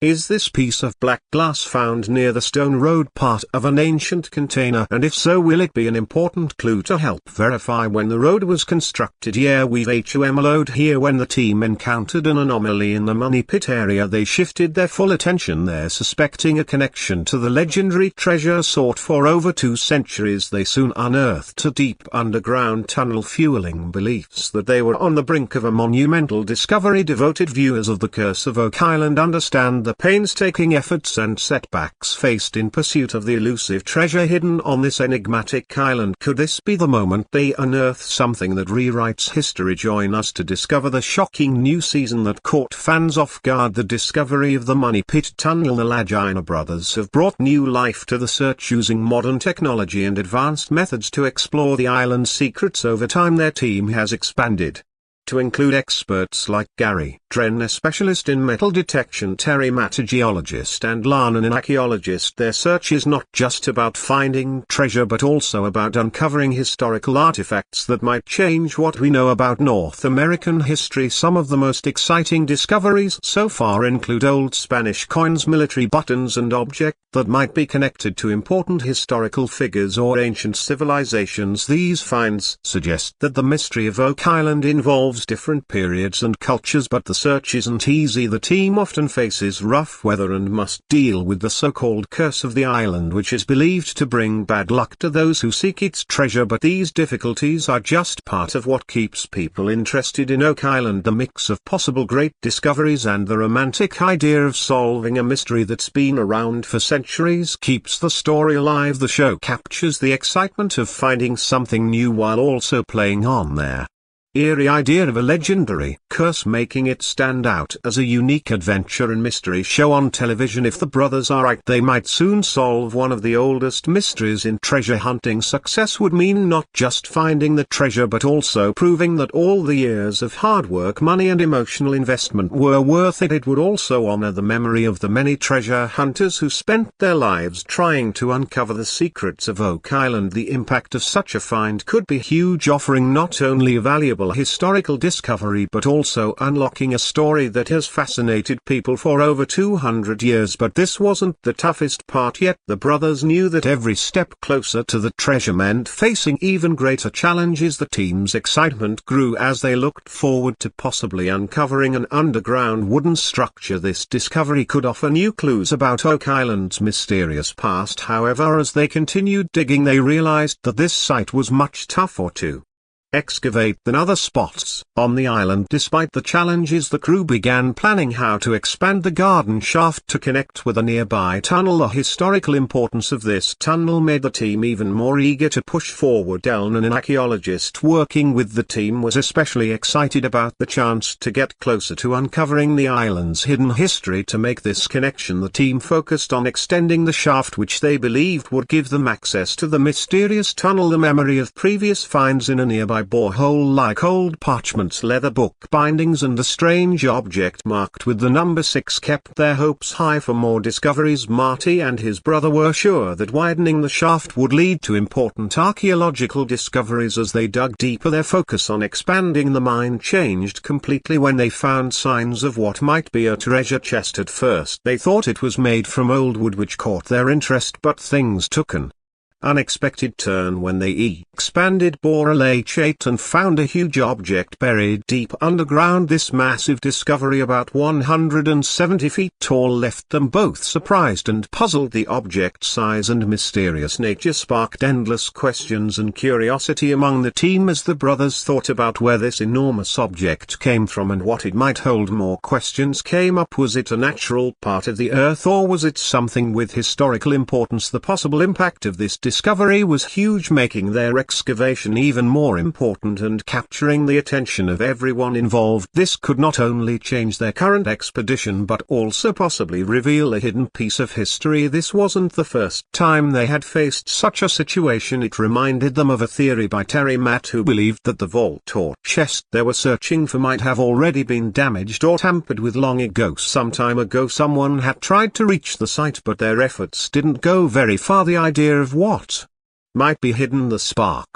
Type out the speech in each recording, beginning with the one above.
Is this piece of black glass found near the Stone Road part of an ancient container, and if so, will it be an important clue to help verify when the road was constructed? Yeah, we've HUMLO'd here. When the team encountered an anomaly in the money pit area, they shifted their full attention there, suspecting a connection to the legendary treasure sought for over 2 centuries. They soon unearthed a deep underground tunnel, fueling beliefs that they were on the brink of a monumental discovery. Devoted viewers of the Curse of Oak Island understand the painstaking efforts and setbacks faced in pursuit of the elusive treasure hidden on this enigmatic island. Could this be the moment they unearth something that rewrites history? Join us to discover the shocking new season that caught fans off guard. The discovery of the Money Pit Tunnel. The Lagina brothers have brought new life to the search, using modern technology and advanced methods to explore the island's secrets. Over time, their team has expanded to include experts like Gary Dren, a specialist in metal detection, Terry Matt, a geologist, and Lana, an archaeologist. Their search is not just about finding treasure but also about uncovering historical artifacts that might change what we know about North American history. Some of the most exciting discoveries so far include old Spanish coins, military buttons, and objects that might be connected to important historical figures or ancient civilizations. These finds suggest that the mystery of Oak Island involves different periods and cultures, but the search isn't easy. The team often faces rough weather and must deal with the so-called curse of the island, which is believed to bring bad luck to those who seek its treasure. But these difficulties are just part of what keeps people interested in Oak Island. The mix of possible great discoveries and the romantic idea of solving a mystery that's been around for centuries keeps the story alive. The show captures the excitement of finding something new while also playing on their eerie idea of a legendary curse, making it stand out as a unique adventure and mystery show on television. If the brothers are right, they might soon solve one of the oldest mysteries in treasure hunting. Success would mean not just finding the treasure but also proving that all the years of hard work, money, and emotional investment were worth it. It would also honor the memory of the many treasure hunters who spent their lives trying to uncover the secrets of Oak Island. The impact of such a find could be huge, offering not only a valuable historical discovery but also unlocking a story that has fascinated people for over 200 years. But this wasn't the toughest part yet. The brothers knew that every step closer to the treasure meant facing even greater challenges. The team's excitement grew as they looked forward to possibly uncovering an underground wooden structure. This discovery could offer new clues about Oak Island's mysterious past. However, as they continued digging, they realized that this site was much tougher to excavate than other spots on the island. Despite the challenges, the crew began planning how to expand the garden shaft to connect with a nearby tunnel. The historical importance of this tunnel made the team even more eager to push forward. Elnan, an archaeologist working with the team, was especially excited about the chance to get closer to uncovering the island's hidden history. To make this connection, the team focused on extending the shaft, which they believed would give them access to the mysterious tunnel. The memory of previous finds in a nearby borehole, like old parchments, leather book bindings, and a strange object marked with the number 6, kept their hopes high for more discoveries. Marty and his brother were sure that widening the shaft would lead to important archaeological discoveries. As they dug deeper, their focus on expanding the mine changed completely when they found signs of what might be a treasure chest. At first they thought it was made from old wood, which caught their interest, but things took an unexpected turn when they expanded Boral H8 and found a huge object buried deep underground. This massive discovery, about 170 feet tall, left them both surprised and puzzled. The object's size and mysterious nature sparked endless questions and curiosity among the team as the brothers thought about where this enormous object came from and what it might hold. More questions came up. Was it a natural part of the earth, or was it something with historical importance? The possible impact of this discovery was huge, making their excavation even more important and capturing the attention of everyone involved. This could not only change their current expedition but also possibly reveal a hidden piece of history. This wasn't the first time they had faced such a situation. It reminded them of a theory by Terry Matt, who believed that the vault or chest they were searching for might have already been damaged or tampered with long ago. Some time ago, someone had tried to reach the site, but their efforts didn't go very far. The idea of what might be hidden. The spark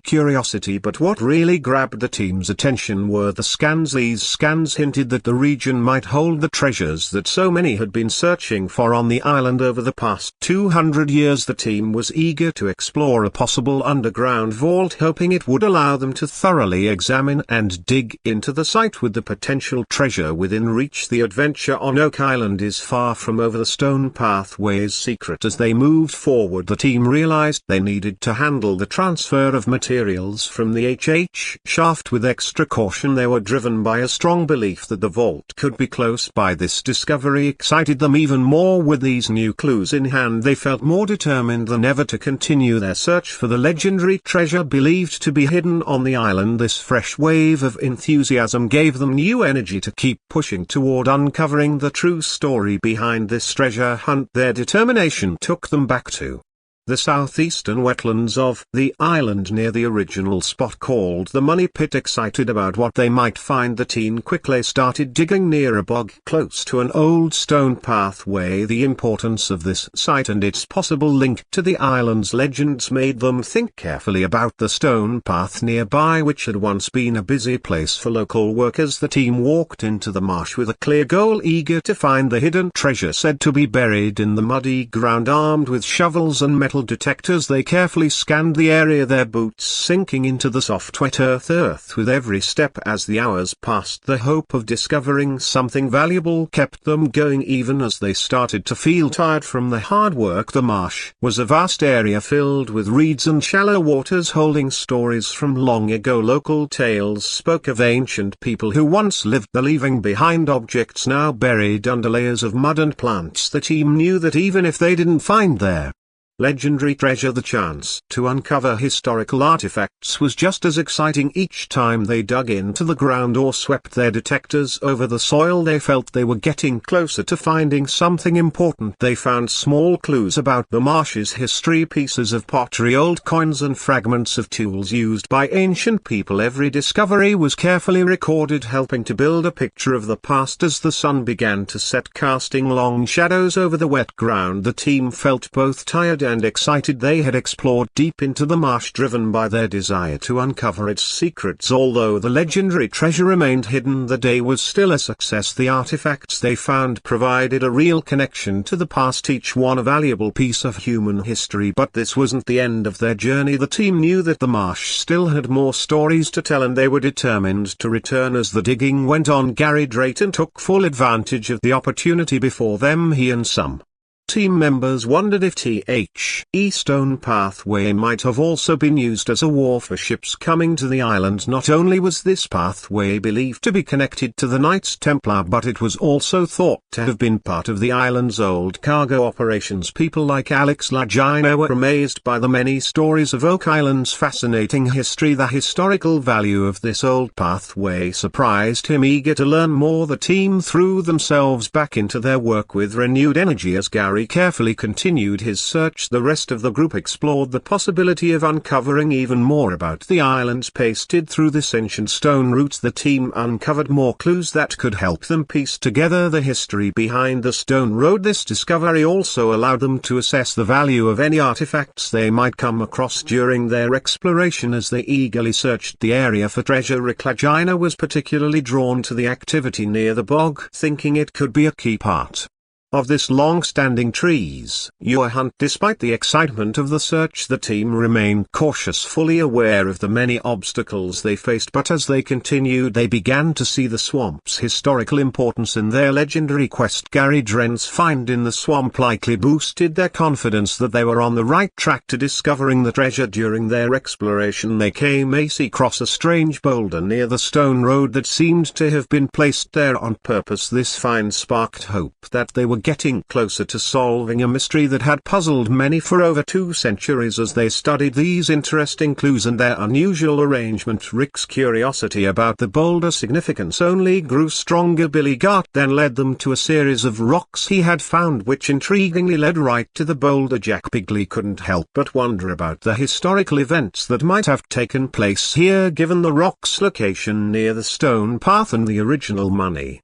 curiosity, but what really grabbed the team's attention were the scans. These scans hinted that the region might hold the treasures that so many had been searching for on the island over the past 200 years. The team was eager to explore a possible underground vault, hoping it would allow them to thoroughly examine and dig into the site with the potential treasure within reach. The adventure on Oak Island is far from over. The stone pathway's secret. As they moved forward, the team realized they needed to handle the transfer of materials from the HH shaft with extra caution. They were driven by a strong belief that the vault could be close by. This discovery excited them even more. With these new clues in hand, they felt more determined than ever to continue their search for the legendary treasure believed to be hidden on the island. This fresh wave of enthusiasm gave them new energy to keep pushing toward uncovering the true story behind this treasure hunt. Their determination took them back to the southeastern wetlands of the island near the original spot called the Money Pit. Excited about what they might find, the team quickly started digging near a bog close to an old stone pathway. The importance of this site and its possible link to the island's legends made them think carefully about the stone path nearby, which had once been a busy place for local workers. The team walked into the marsh with a clear goal, eager to find the hidden treasure said to be buried in the muddy ground. Armed with shovels and metal detectors, they carefully scanned the area, their boots sinking into the soft wet earth with every step. As the hours passed, the hope of discovering something valuable kept them going even as they started to feel tired from the hard work. The marsh was a vast area filled with reeds and shallow waters holding stories from long ago. Local tales spoke of ancient people who once lived there, leaving behind objects now buried under layers of mud and plants. The team knew that even if they didn't find their legendary treasure, the chance to uncover historical artifacts was just as exciting. Each time they dug into the ground or swept their detectors over the soil, they felt they were getting closer to finding something important. They found small clues about the marsh's history, pieces of pottery, old coins and fragments of tools used by ancient people. Every discovery was carefully recorded, helping to build a picture of the past. As the sun began to set, casting long shadows over the wet ground, the team felt both tired and excited. They had explored deep into the marsh, driven by their desire to uncover its secrets. Although the legendary treasure remained hidden, the day was still a success. The artifacts they found provided a real connection to the past, each one a valuable piece of human history. But this wasn't the end of their journey. The team knew that the marsh still had more stories to tell, and they were determined to return. As the digging went on, Gary Drayton took full advantage of the opportunity before them. He and some team members wondered if the stone pathway might have also been used as a wharf for ships coming to the island. Not only was this pathway believed to be connected to the Knights Templar, but it was also thought to have been part of the island's old cargo operations. People like Alex Lagina were amazed by the many stories of Oak Island's fascinating history. The historical value of this old pathway surprised him. Eager to learn more, the team threw themselves back into their work with renewed energy. As Gary carefully continued his search, the rest of the group explored the possibility of uncovering even more about the islands. Pasted through this ancient stone route, the team uncovered more clues that could help them piece together the history behind the stone road. This discovery also allowed them to assess the value of any artifacts they might come across during their exploration. As they eagerly searched the area for treasure, Lagina was particularly drawn to the activity near the bog, thinking it could be a key part of this long-standing trees hunt. Despite the excitement of the search, the team remained cautious, fully aware of the many obstacles they faced. But as they continued, they began to see the swamp's historical importance in their legendary quest. Gary Dren's find in the swamp likely boosted their confidence that they were on the right track to discovering the treasure. During their exploration, they came across a strange boulder near the stone road that seemed to have been placed there on purpose. This find sparked hope that they were getting closer to solving a mystery that had puzzled many for over 2 centuries. As they studied these interesting clues and their unusual arrangement, Rick's curiosity about the boulder's significance only grew stronger. Billy Gart then led them to a series of rocks he had found, which intriguingly led right to the boulder. Jack Bigley couldn't help but wonder about the historical events that might have taken place here, given the rock's location near the stone path and the original money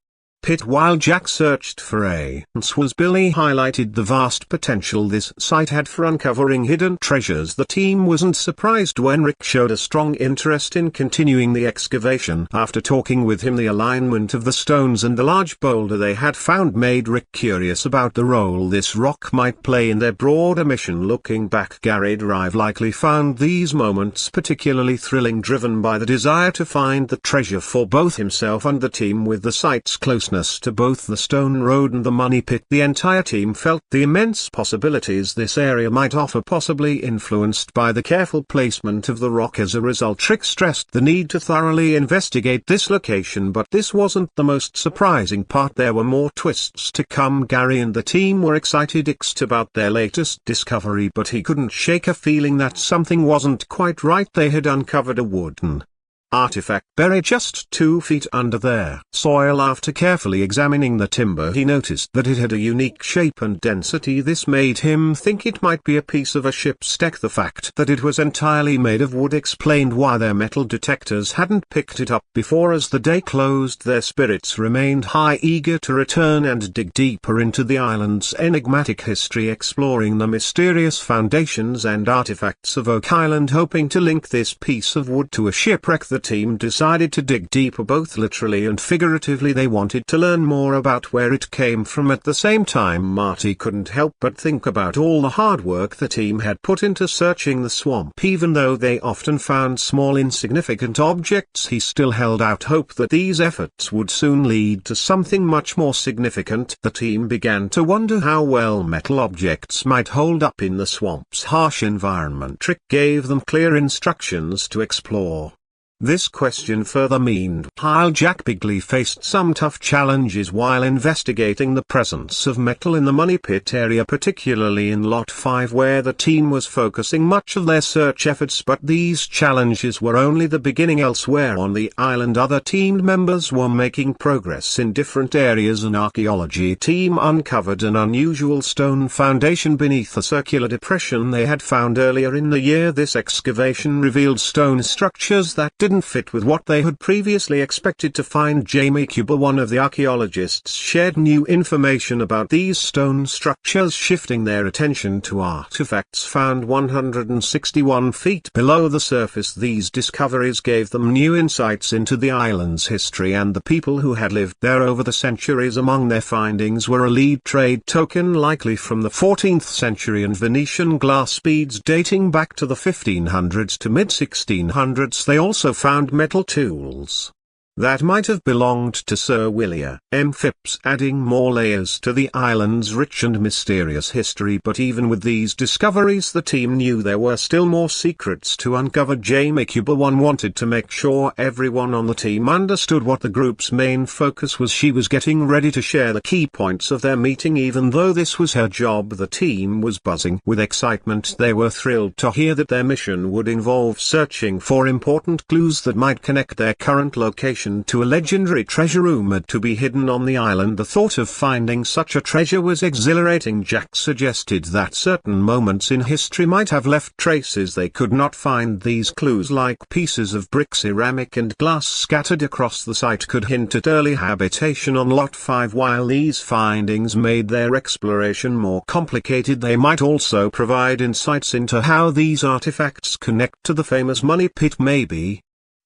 pit while Jack searched for answers. Billy highlighted the vast potential this site had for uncovering hidden treasures. The team wasn't surprised when Rick showed a strong interest in continuing the excavation. After talking with him, the alignment of the stones and the large boulder they had found made Rick curious about the role this rock might play in their broader mission. Looking back, Gary Drive likely found these moments particularly thrilling, driven by the desire to find the treasure for both himself and the team. With the site's closeness to both the stone road and the money pit, the entire team felt the immense possibilities this area might offer, possibly influenced by the careful placement of the rock. As a result, Rick stressed the need to thoroughly investigate this location, but this wasn't the most surprising part. There were more twists to come. Gary and the team were excited about their latest discovery, but he couldn't shake a feeling that something wasn't quite right. They had uncovered a wooden artifact buried just 2 feet under their soil. After carefully examining the timber, he noticed that it had a unique shape and density. This made him think it might be a piece of a ship's deck. The fact that it was entirely made of wood explained why their metal detectors hadn't picked it up before. As the day closed, their spirits remained high, eager to return and dig deeper into the island's enigmatic history, exploring the mysterious foundations and artifacts of Oak Island. Hoping to link this piece of wood to a shipwreck, the team decided to dig deeper, both literally and figuratively. They wanted to learn more about where it came from. At the same time, Marty couldn't help but think about all the hard work the team had put into searching the swamp. Even though they often found small insignificant objects, he still held out hope that these efforts would soon lead to something much more significant. The team began to wonder how well metal objects might hold up in the swamp's harsh environment. Rick gave them clear instructions to explore. This question further meaned while Jack Bigley faced some tough challenges while investigating the presence of metal in the money pit area, particularly in Lot 5 where the team was focusing much of their search efforts. But these challenges were only the beginning. Elsewhere on the island, other team members were making progress in different areas. An archaeology team uncovered an unusual stone foundation beneath a circular depression they had found earlier in the year. This excavation revealed stone structures that didn't fit with what they had previously expected to find. Jamie Cuba, one of the archaeologists, shared new information about these stone structures, shifting their attention to artifacts found 161 feet below the surface. These discoveries gave them new insights into the island's history and the people who had lived there over the centuries. Among their findings were a lead trade token likely from the 14th century and Venetian glass beads dating back to the 1500s to mid-1600s. They also found metal tools that might have belonged to Sir William M. Phipps, adding more layers to the island's rich and mysterious history. But even with these discoveries, the team knew there were still more secrets to uncover. Jamie Cuba wanted to make sure everyone on the team understood what the group's main focus was. She was getting ready to share the key points of their meeting. Even though this was her job, the team was buzzing with excitement. They were thrilled to hear that their mission would involve searching for important clues that might connect their current location to a legendary treasure rumored to be hidden on the island. The thought of finding such a treasure was exhilarating. Jack suggested that certain moments in history might have left traces they could not find. These clues, like pieces of brick, ceramic and glass scattered across the site, could hint at early habitation on Lot 5. While these findings made their exploration more complicated, they might also provide insights into how these artifacts connect to the famous money pit. Maybe,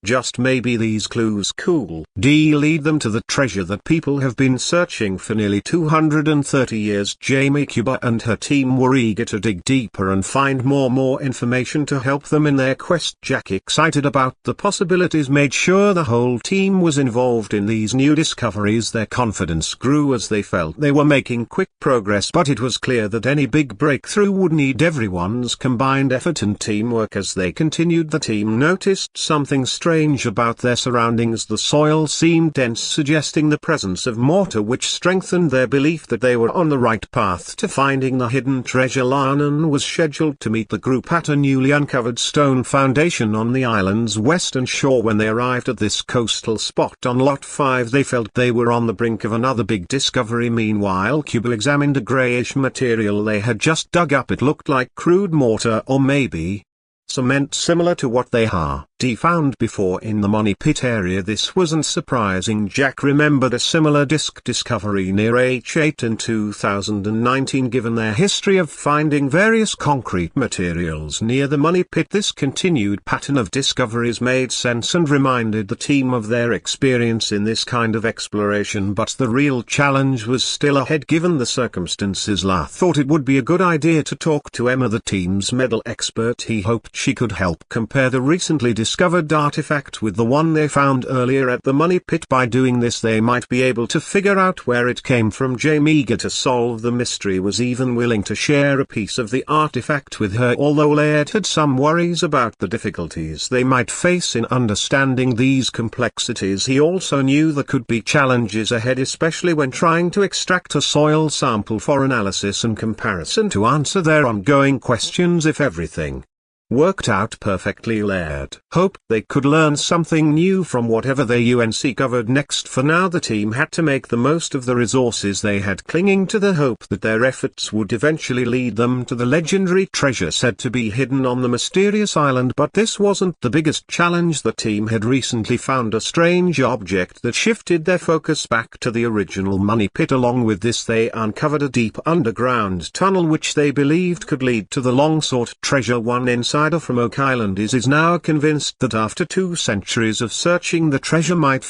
just maybe, these clues could lead them to the treasure that people have been searching for nearly 230 years. Jamie Cuba and her team were eager to dig deeper and find more information to help them in their quest. Jack, excited about the possibilities, made sure the whole team was involved in these new discoveries. Their confidence grew as they felt they were making quick progress, but it was clear that any big breakthrough would need everyone's combined effort and teamwork. As they continued, the team noticed something strange about their surroundings. The soil seemed dense, suggesting the presence of mortar, which strengthened their belief that they were on the right path to finding the hidden treasure. Lannan was scheduled to meet the group at a newly uncovered stone foundation on the island's western shore. When they arrived at this coastal spot on Lot 5, they felt they were on the brink of another big discovery. Meanwhile, Cuba examined a grayish material they had just dug up. It looked like crude mortar, or maybe cement, similar to what they had found before in the Money Pit area. This wasn't surprising. Jack remembered a similar disc discovery near H8 in 2019. Given their history of finding various concrete materials near the Money Pit, this continued pattern of discoveries made sense and reminded the team of their experience in this kind of exploration. But the real challenge was still ahead. Given the circumstances, La thought it would be a good idea to talk to Emma, the team's medal expert. He hoped she could help compare the recently discovered artifact with the one they found earlier at the Money Pit. By doing this, they might be able to figure out where it came from. Jamie, eager to solve the mystery, was even willing to share a piece of the artifact with her, although Laird had some worries about the difficulties they might face in understanding these complexities. He also knew there could be challenges ahead, especially when trying to extract a soil sample for analysis and comparison to answer their ongoing questions. If everything worked out perfectly, Laird hoped they could learn something new from whatever they uncovered next. For now, the team had to make the most of the resources they had, clinging to the hope that their efforts would eventually lead them to the legendary treasure said to be hidden on the mysterious island. But this wasn't the biggest challenge. The team had recently found a strange object that shifted their focus back to the original Money Pit. Along with this, they uncovered a deep underground tunnel which they believed could lead to the long-sought treasure. One insider from Oak Island is now convinced that after 2 centuries of searching, the treasure might